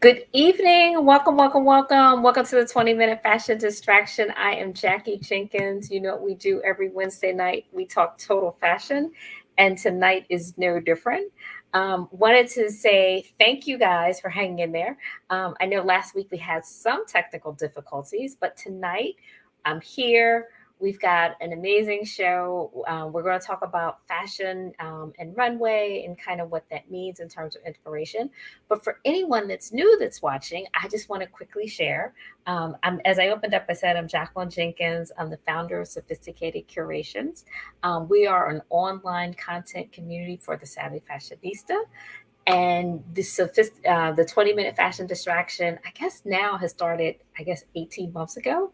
Good evening. Welcome, welcome, welcome. Welcome to the 20-minute fashion distraction. I am Jackie Jenkins. You know what we do every Wednesday night? We talk total fashion, and tonight is no different. Wanted to say thank you guys for hanging in there. I know last week we had some technical difficulties, but tonight I'm here. We've got an amazing show. We're going to talk about fashion and runway and kind of what that means in terms of inspiration. But for anyone that's new that's watching, I just want to quickly share. As I opened up, I said I'm Jacqueline Jenkins. I'm the founder of Sophisticated Curations. We are an online content community for the savvy fashionista. And the 20-minute fashion distraction, I guess now has started, 18 months ago.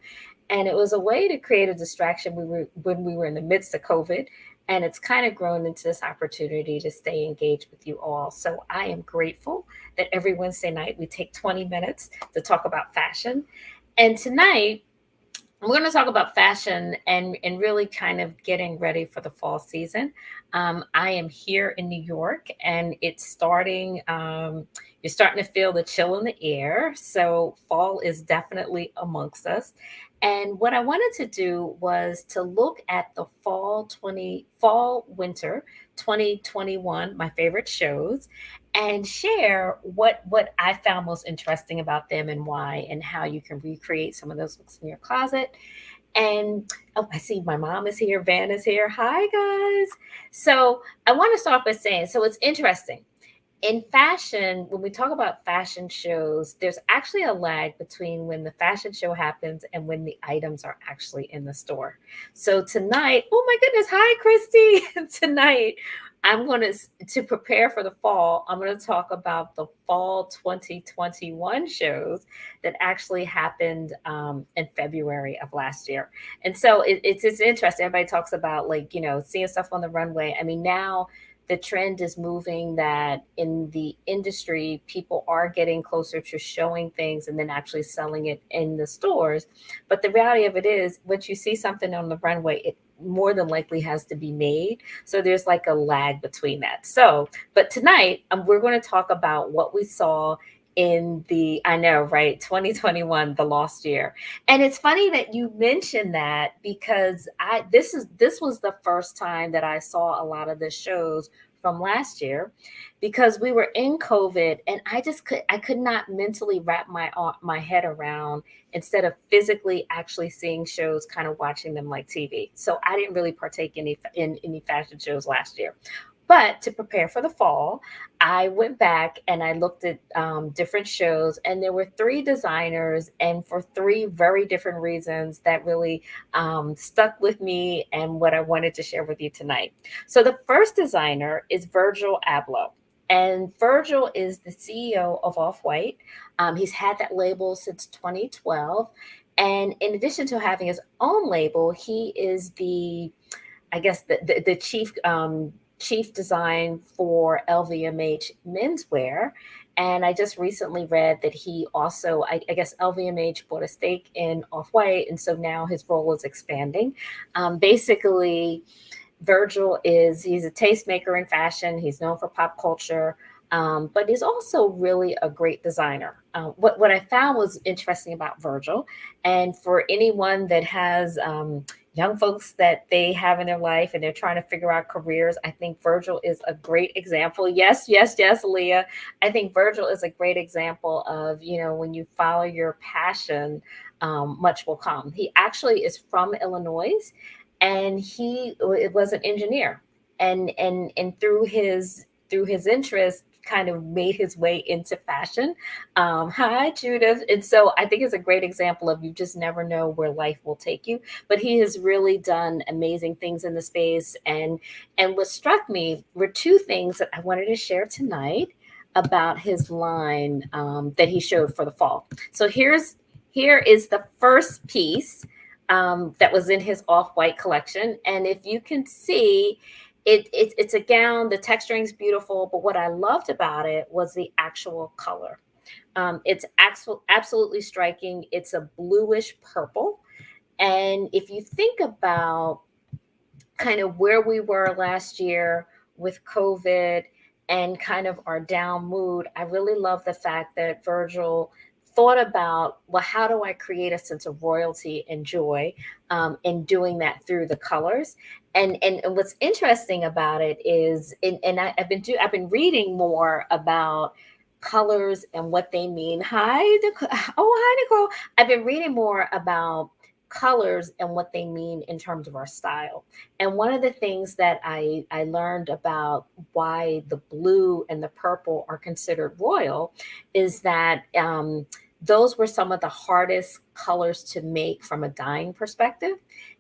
And it was a way to create a distraction when we were in the midst of COVID. And it's kind of grown into this opportunity to stay engaged with you all. So I am grateful that every Wednesday night we take 20 minutes to talk about fashion. And tonight, we're going to talk about fashion and really kind of getting ready for the fall season. I am here in New York, and it's starting. You're starting to feel the chill in the air, so fall is definitely amongst us. And what I wanted to do was to look at the fall winter 2021, my favorite shows, and share what I found most interesting about them and why, and how you can recreate some of those looks in your closet. And oh, I see my mom is here, Van is here. Hi guys. So I want to start by saying, so it's interesting. In fashion, when we talk about fashion shows, there's actually a lag between when the fashion show happens and when the items are actually in the store. So tonight, oh my goodness, hi Christy. Tonight, I'm going to prepare for the fall. I'm going to talk about the fall 2021 shows that actually happened in February of last year. And so it's interesting. Everybody talks about, like, seeing stuff on the runway. I mean, now the trend is moving that in the industry, people are getting closer to showing things and then actually selling it in the stores. But the reality of it is, once you see something on the runway, it more than likely has to be made. So there's like a lag between that. So, but tonight, we're going to talk about what we saw in the, I know, right, 2021, the lost year. And it's funny that you mentioned that, because this was the first time that I saw a lot of the shows from last year, because we were in COVID, and I could not mentally wrap my head around, instead of physically actually seeing shows, kind of watching them like TV. So I didn't really partake in any fashion shows last year. But to prepare for the fall, I went back and I looked at different shows, and there were three designers, and for three very different reasons that really stuck with me and what I wanted to share with you tonight. So, the first designer is Virgil Abloh. And Virgil is the CEO of Off White. He's had that label since 2012. And in addition to having his own label, he is the chief design for LVMH menswear. And I just recently read that he also, I guess LVMH bought a stake in Off White. And so now his role is expanding. Basically, he's a tastemaker in fashion. He's known for pop culture. But he's also really a great designer. What I found was interesting about Virgil, and for anyone that has young folks that they have in their life and they're trying to figure out careers, I think Virgil is a great example. Yes, yes, yes, Leah. I think Virgil is a great example of, when you follow your passion, much will come. He actually is from Illinois, and he was an engineer, and through his interest, kind of made his way into fashion. Hi, Judith. And so I think it's a great example of, you just never know where life will take you. But he has really done amazing things in the space. And what struck me were two things that I wanted to share tonight about his line that he showed for the fall. So here is the first piece that was in his off-white collection. And if you can see, it's a gown. The texturing is beautiful, but what I loved about it was the actual color. It's absolutely striking. It's a bluish purple. And if you think about kind of where we were last year with COVID, and kind of our down mood, I really love the fact that Virgil thought about, well, how do I create a sense of royalty and joy in doing that through the colors? And what's interesting about it is, I've been reading more about colors and what they mean. Hi, hi, Nicole. I've been reading more about colors and what they mean in terms of our style. And one of the things that I learned about why the blue and the purple are considered royal is that those were some of the hardest colors to make from a dyeing perspective.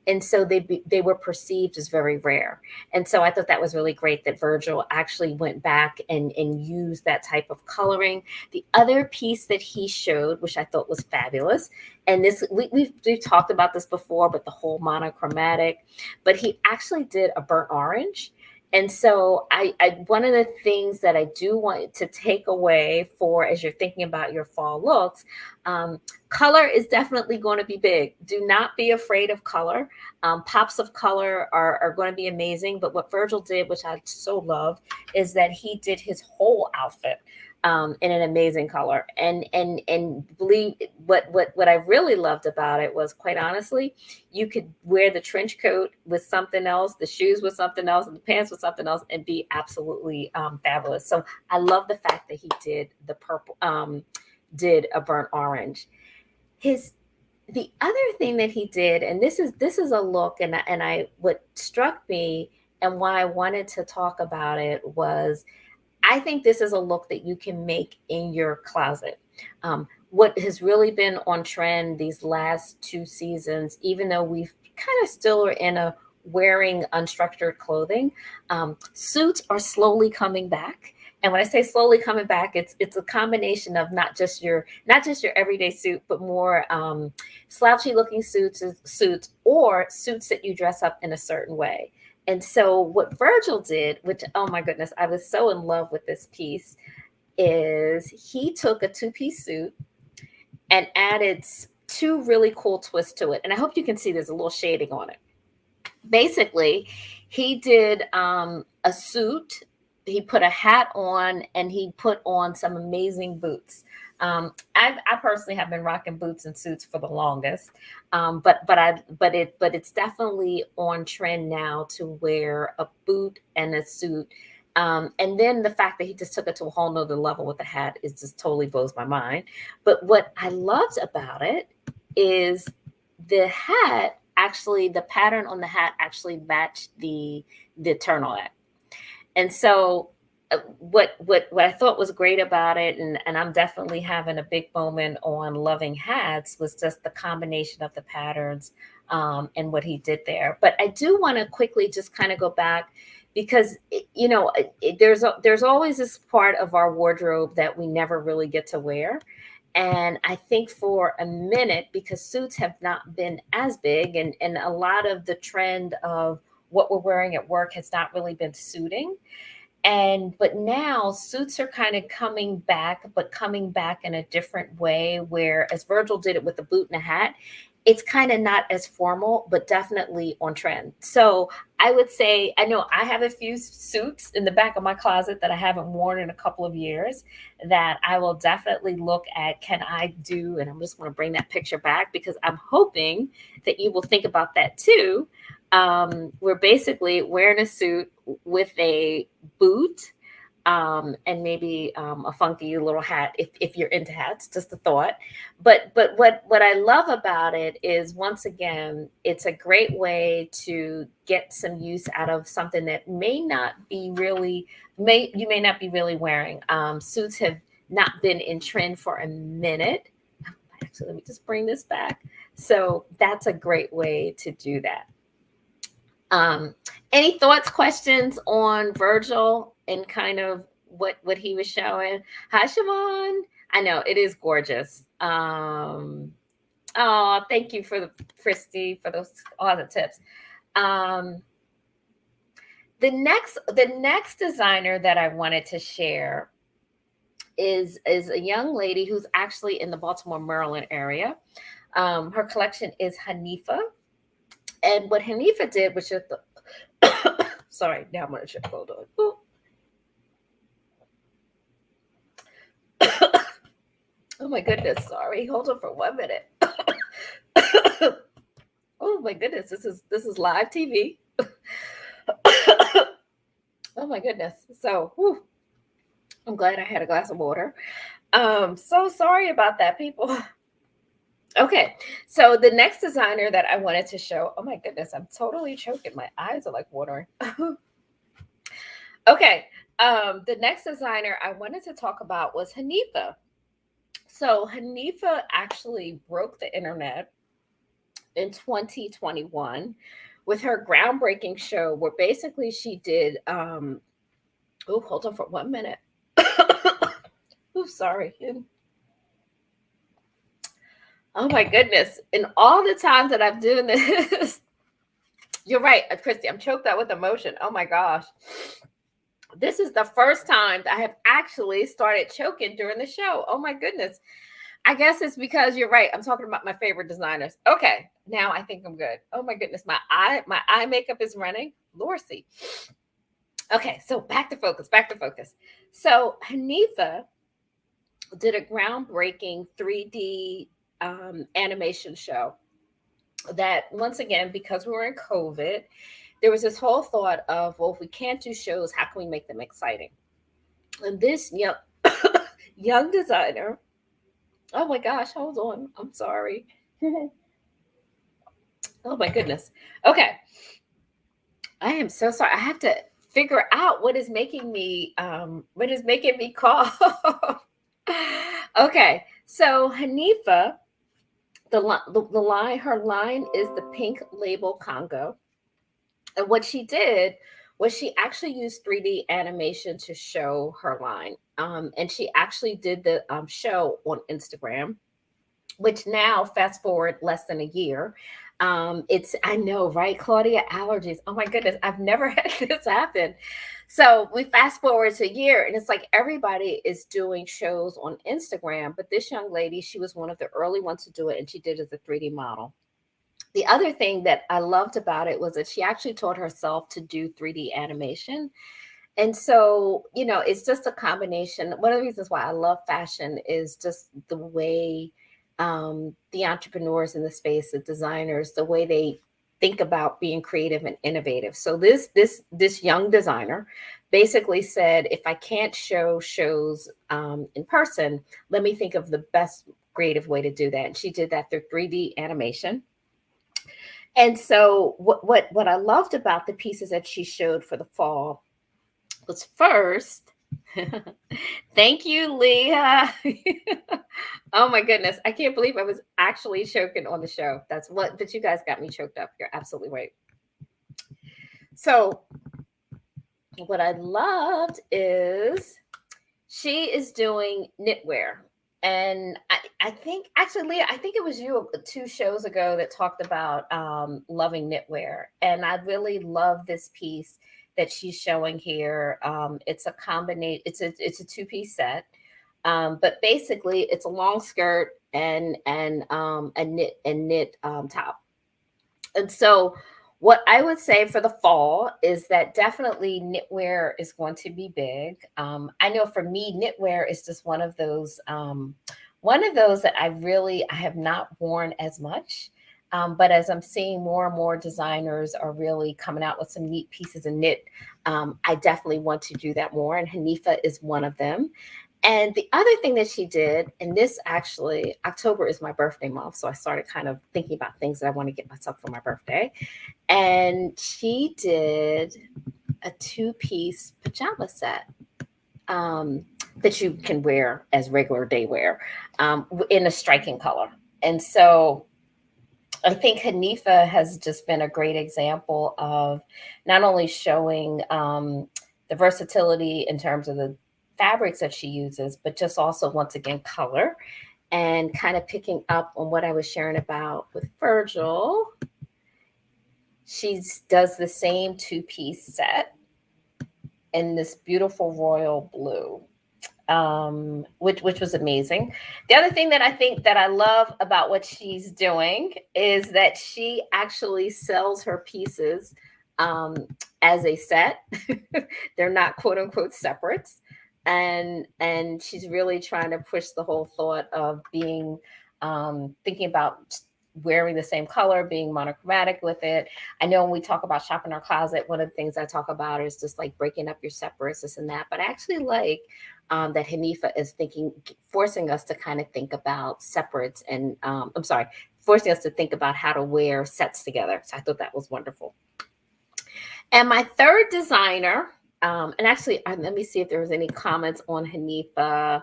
And so they were perceived as very rare. And so I thought that was really great that Virgil actually went back and used that type of coloring. The other piece that he showed, which I thought was fabulous, and this we've talked about this before, but the whole monochromatic, but he actually did a burnt orange. And so I one of the things that I do want to take away for as you're thinking about your fall looks, color is definitely going to be big. Do not be afraid of color. Pops of color are going to be amazing. But what Virgil did, which I so love, is that he did his whole outfit in an amazing color. And believe what I really loved about it was, quite honestly, you could wear the trench coat with something else, the shoes with something else, and the pants with something else, and be absolutely fabulous. So I love the fact that he did the purple, did a burnt orange. His The other thing that he did, and this is a look, and I what struck me and why I wanted to talk about it was, I think this is a look that you can make in your closet. What has really been on trend these last 2 seasons, even though we've kind of still are in a wearing unstructured clothing, suits are slowly coming back. And when I say slowly coming back, it's a combination of not just your everyday suit, but more slouchy looking suits or suits that you dress up in a certain way. And so what Virgil did, which, oh my goodness, I was so in love with this piece, is he took a two-piece suit and added two really cool twists to it. And I hope you can see there's a little shading on it. Basically, he did a suit, he put a hat on, and he put on some amazing boots. I personally have been rocking boots and suits for the longest, but it's definitely on trend now to wear a boot and a suit. And then the fact that he just took it to a whole nother level with the hat is just totally blows my mind. But what I loved about it is the hat actually, the pattern on the hat actually matched the turtleneck. And so what I thought was great about it, and I'm definitely having a big moment on loving hats, was just the combination of the patterns and what he did there. But I do want to quickly just kind of go back because there's always this part of our wardrobe that we never really get to wear. And I think for a minute, because suits have not been as big, and a lot of the trend of what we're wearing at work has not really been suiting. But now suits are kind of coming back, but coming back in a different way, where as Virgil did it with the boot and a hat, it's kind of not as formal, but definitely on trend. So I would say, I know I have a few suits in the back of my closet that I haven't worn in a couple of years that I will definitely look at. Can I do, and I'm just going to bring that picture back because I'm hoping that you will think about that too. We're basically wearing a suit with a boot and maybe a funky little hat if you're into hats, just a thought. But what I love about it is, once again, it's a great way to get some use out of something that may not be really you may not be really wearing. Suits have not been in trend for a minute. Actually, let me just bring this back. So that's a great way to do that. Any thoughts, questions on Virgil and kind of what he was showing? Hi, Siobhan. I know it is gorgeous. Oh, thank you for Christy for those all the tips. The next designer that I wanted to share is a young lady who's actually in the Baltimore, Maryland area. Her collection is Hanifa. And what Hanifa did, which is sorry, now I'm going to check. Hold on. Ooh. Oh my goodness, sorry. Hold on for 1 minute. Oh my goodness, this is live TV. Oh my goodness. So, whew, I'm glad I had a glass of water. So sorry about that, people. Okay, so the next designer that I wanted to show, oh my goodness, I'm totally choking. My eyes are like watering. Okay, the next designer I wanted to talk about was Hanifa. So Hanifa actually broke the internet in 2021 with her groundbreaking show where basically she did oh, hold on for 1 minute. Oh, sorry. Oh my goodness. In all the times that I've done this, you're right, Christy, I'm choked out with emotion. Oh my gosh. This is the first time that I have actually started choking during the show. Oh my goodness. I guess it's because you're right. I'm talking about my favorite designers. Okay, now I think I'm good. Oh my goodness, my eye makeup is running. Lorcy. Okay, so back to focus, back to focus. So Hanifa did a groundbreaking 3D animation show that, once again, because we were in COVID, there was this whole thought of, well, if we can't do shows, how can we make them exciting? And this young designer, oh my gosh, hold on, I'm sorry. Oh my goodness. Okay, I am so sorry. I have to figure out what is making me cough. Okay, so Hanifa, the line, her line is the pink label Congo. And what she did was she actually used 3D animation to show her line. And she actually did the show on Instagram, which now, fast forward less than a year. It's, I know, right, Claudia, allergies. Oh my goodness, I've never had this happen. So we fast forward to a year, and it's like everybody is doing shows on Instagram. But this young lady, she was one of the early ones to do it, and she did it as a 3D model. The other thing that I loved about it was that she actually taught herself to do 3D animation. And so, it's just a combination. One of the reasons why I love fashion is just the way the entrepreneurs in the space, the designers, the way they think about being creative and innovative. So this young designer basically said, if I can't show shows in person, let me think of the best creative way to do that. And she did that through 3D animation. And so what I loved about the pieces that she showed for the fall was, first, thank you, Leah. Oh my goodness. I can't believe I was actually choking on the show. But you guys got me choked up. You're absolutely right. So what I loved is she is doing knitwear. And I think, actually, Leah, I think it was you 2 shows ago that talked about loving knitwear. And I really love this piece that she's showing here. It's a combination, it's a 2-piece set. But basically it's a long skirt and a knit top. And so what I would say for the fall is that definitely knitwear is going to be big. I know for me, knitwear is just one of those that I have not worn as much. But as I'm seeing more and more designers are really coming out with some neat pieces of knit, I definitely want to do that more. And Hanifa is one of them. And the other thing that she did, and this actually, October is my birthday month. So I started kind of thinking about things that I want to get myself for my birthday. And she did a 2-piece pajama set that you can wear as regular day wear in a striking color. And so I think Hanifa has just been a great example of not only showing the versatility in terms of the fabrics that she uses, but just also, once again, color, and kind of picking up on what I was sharing about with Virgil. She does the same 2-piece set in this beautiful royal blue, which was amazing. The other thing that I think that I love about what she's doing is that she actually sells her pieces as a set. They're not quote unquote separates. and she's really trying to push the whole thought of being thinking about wearing the same color, being monochromatic with it. I know when we talk about shopping our closet, one of the things I talk about is just like breaking up your separates, this and that. But I actually like that Hanifa is thinking, forcing us to kind of think about separates, and I'm sorry, forcing us to think about how to wear sets together. So I thought that was wonderful. And my third designer, and actually, let me see if there was any comments on Hanifa.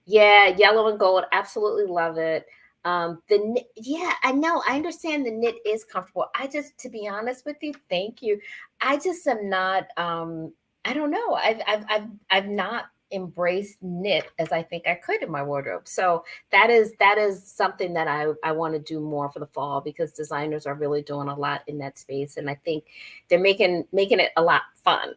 Yeah, yellow and gold, absolutely love it. Yeah, I know, I understand the knit is comfortable. I just, to be honest with you, thank you. I just am not. I don't know. I've not embraced knit as I think I could in my wardrobe. So that is something that I want to do more for the fall, because designers are really doing a lot in that space, and I think they're making it a lot fun.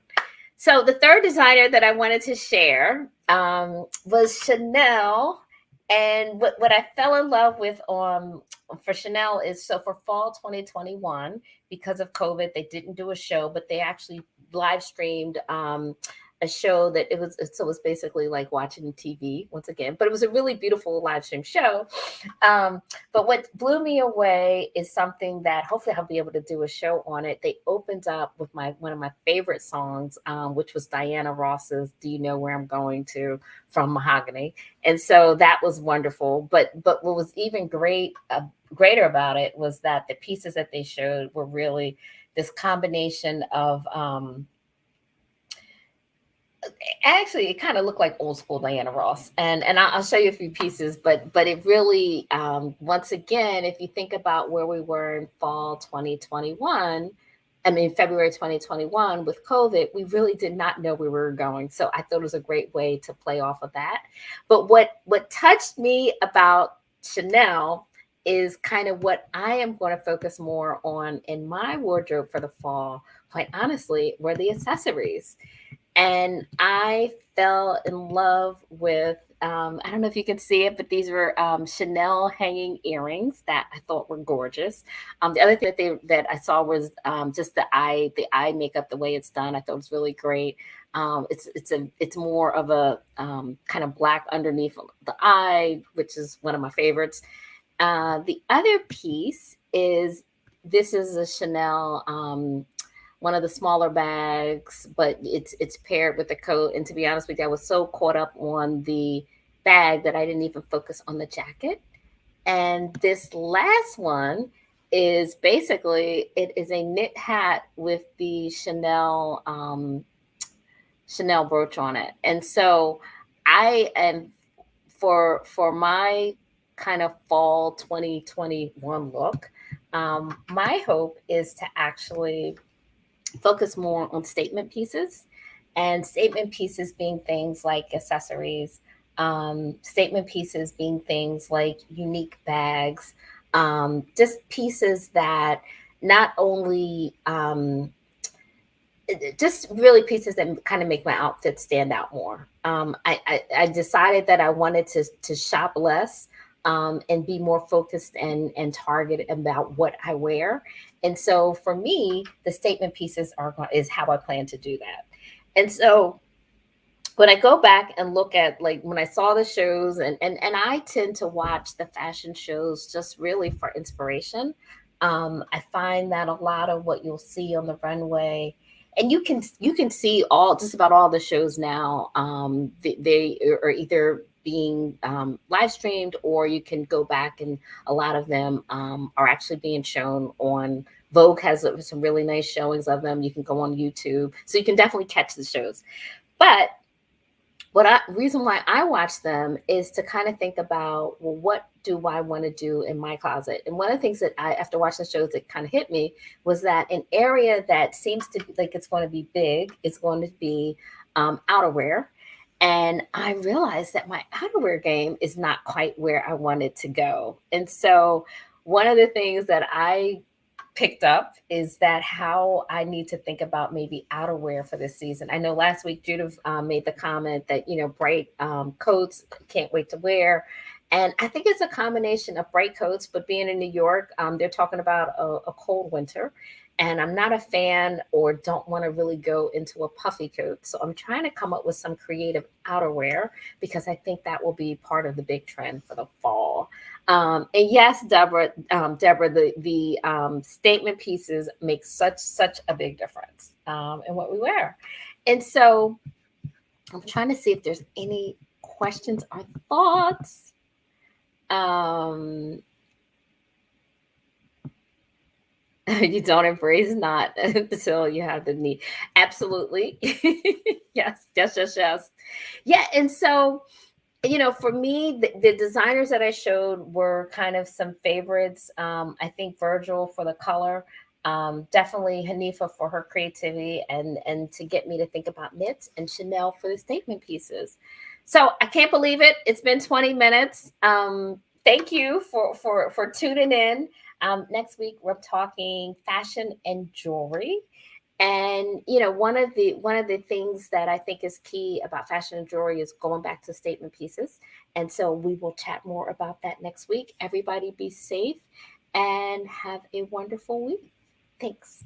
So the third designer that I wanted to share was Chanel. And what I fell in love with for Chanel is, so for fall 2021, because of COVID, they didn't do a show, but they actually live streamed a show that it was basically like watching TV once again, but it was a really beautiful live stream show. But what blew me away is something that hopefully I'll be able to do a show on it. They opened up with one of my favorite songs, which was Diana Ross's "Do You Know Where I'm Going To" from Mahogany, and so that was wonderful. But what was even greater about it was that the pieces that they showed were really this combination of actually, it kind of looked like old school Diana Ross, and I'll show you a few pieces, but it really, once again, if you think about where we were in fall 2021, I mean February 2021 with COVID, we really did not know where we were going. So I thought it was a great way to play off of that. But what touched me about Chanel is kind of what I am going to focus more on in my wardrobe for the fall. Quite honestly, were the accessories. And I fell in love with, I don't know if you can see it, but these were Chanel hanging earrings that I thought were gorgeous. The other thing that I saw was just the eye makeup, the way it's done. I thought it was really great. It's more of a kind of black underneath the eye, which is one of my favorites. The other piece is, this is a Chanel, one of the smaller bags, but it's paired with the coat. And to be honest with you, I was so caught up on the bag that I didn't even focus on the jacket. And this last one is basically, it is a knit hat with the Chanel brooch on it. And so I am, for my kind of fall 2021 look, my hope is to actually focus more on statement pieces, and statement pieces being things like accessories, statement pieces being things like unique bags, just pieces that not only just really pieces that kind of make my outfit stand out more. I decided that I wanted to shop less, and be more focused and targeted about what I wear. And so for me, the statement pieces is how I plan to do that. And so when I go back and look at, like, when I saw the shows, and I tend to watch the fashion shows just really for inspiration. I find that a lot of what you'll see on the runway, and you can see all, just about all the shows now, they are either being live streamed, or you can go back, and a lot of them are actually being shown on Vogue. Has some really nice showings of them. You can go on YouTube, so you can definitely catch the shows. But reason why I watch them is to kind of think about, well, what do I want to do in my closet? And one of the things that after watching the shows, that kind of hit me was that an area that seems to be like it's going to be big is going to be outerwear. And I realized that my outerwear game is not quite where I wanted to go. And so one of the things that I picked up is that how I need to think about maybe outerwear for this season. I know last week Judith made the comment that, bright coats, can't wait to wear. And I think it's a combination of bright coats, but being in New York, they're talking about a cold winter. And I'm not a fan or don't want to really go into a puffy coat. So I'm trying to come up with some creative outerwear because I think that will be part of the big trend for the fall. And yes, Deborah, the statement pieces make such a big difference in what we wear. And so I'm trying to see if there's any questions or thoughts. Um, you don't embrace not until you have the need. Absolutely. Yes. Yeah. And so, for me, the designers that I showed were kind of some favorites. I think Virgil for the color, definitely Hanifa for her creativity and to get me to think about knits, and Chanel for the statement pieces. So I can't believe it. It's been 20 minutes. Thank you for tuning in. Next week we're talking fashion and jewelry. And one of the things that I think is key about fashion and jewelry is going back to statement pieces. And so we will chat more about that next week. Everybody be safe and have a wonderful week. Thanks.